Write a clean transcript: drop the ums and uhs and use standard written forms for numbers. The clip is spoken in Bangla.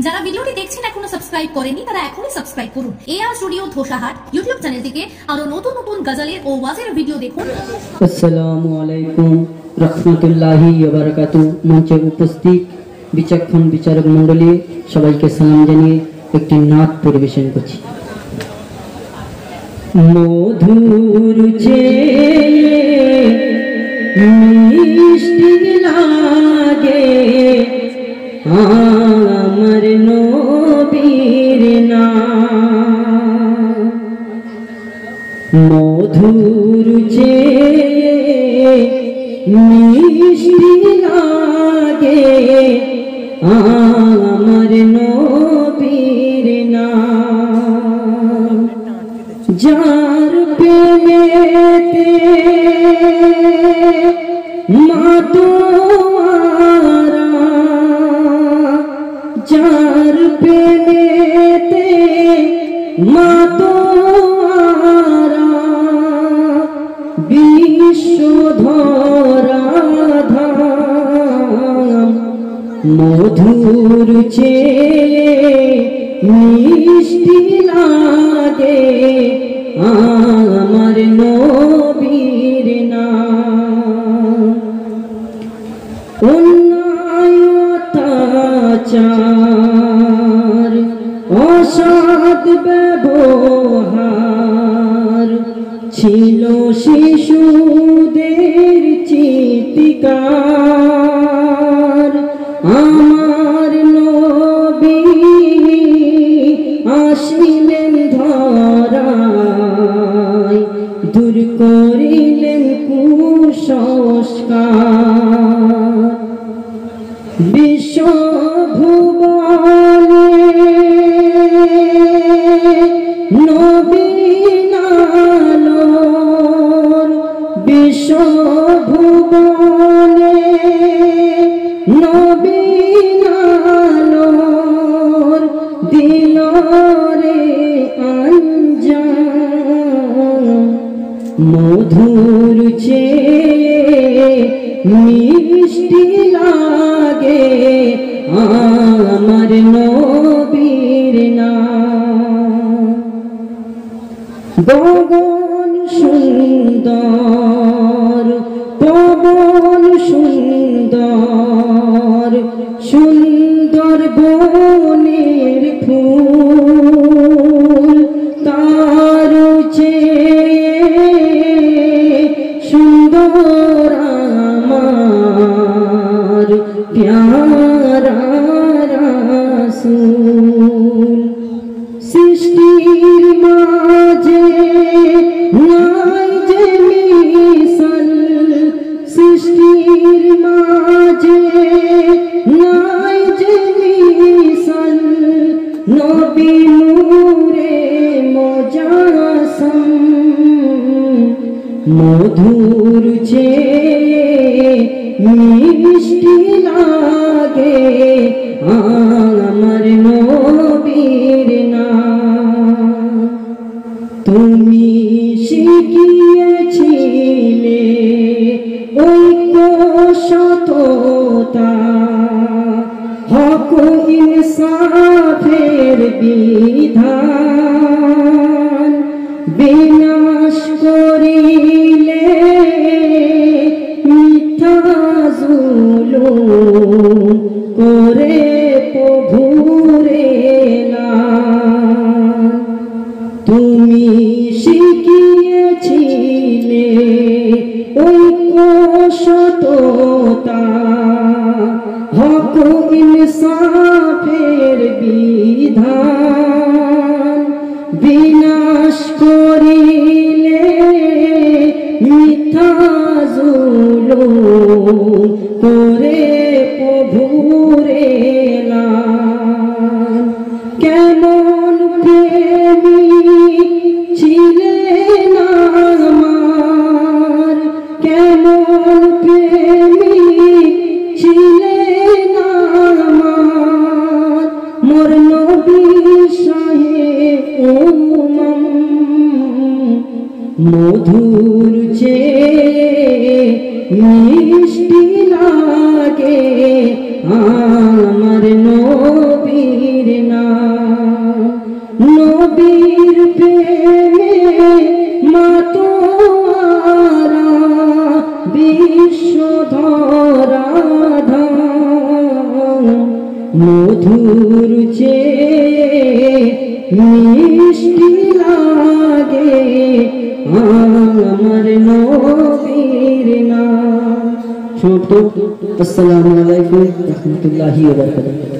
যারা ভিডিওটি দেখছেন এখনো সাবস্ক্রাইব করেনি তারা এখনই সাবস্ক্রাইব করুন। এআর স্টুডিও ধোসাহাট ইউটিউব চ্যানেল থেকে আরো নতুন নতুন গজলের ও ওয়াজের ভিডিও দেখুন। আসসালামু আলাইকুম রাহমাতুল্লাহি ওয়া বারাকাতুহু। মঞ্চে উপস্থিত বিচক্ষণ বিচারক মণ্ডলী সবাইকে সালাম জানিয়ে একটি নাত পরিবেশন করছি। মধুর চেয়ে মিষ্টি লাগে আমার নবীর নাম, মধুর চেয়ে মিষ্টি লাগে আমার নবীর নাম। যার প্রেমেতে মাতোয়ারা, যার প্রেমেতে মাতোয়ারা বিশ্বধরা ধাম, মধুর চেয়ে মিষ্টি লাগে আমার নবীর নাম। অন্যায় অত্যাচার অসৎ ব্যবহার ছিল শিশুদের চিৎকার, আমার নবী আসিলেন ধরায়, দূর করিলেন কুসংস্কার। বিশ্বভুবনে নবীন আলোর, বিশ্বভুবনে নবীন আলোর দিল রে আঞ্জাম, মধুর চেয়ে মিষ্টি লাগে আমার নবীর নাম। গগন সুন্দর পবন সুন্দর, সুন্দর বনের ফুল তার চেয়ে সুন্দর আমার প্যারা রাসূল। সৃষ্টির মাঝে নাই যে মিশাল, সৃষ্টির মাঝে নাই যে মিশাল, নবী নূরে মুজাসসাম, মধুর চেয়ে মিষ্টি লাগে আমার নবীর নাম। তুমি শিখিয়েছিলে ঐক্য সততা, হক ইনসাফের বিধান, বিনাশ করিলে মিথ্যা জুলুম করে প্রভুরে লান। তুমি শিখিয়েছিলে ঐক্য সততা, হক ইনসাফের বিধান, বিনাশ করিলে মিথ্যা জুলুম করে প্রভুরে লান। কেমন প্রেমিক ছিলেন আমার, কেমন প্রেমিক ছিলেন আমার মোর নবী শাহে উম্মাম, মধুর চেয়ে মিষ্টি লাগে আমার নবী নবীর প্রেমে মাতোয়ারা বিশ্ব ধরাধাম মধুর চেয়ে মিষ্টি লাগে আমার নবীর নাম। আসসালামু আলাইকুম ওয়া রাহমাতুল্লাহি ওয়া বারাকাতুহু।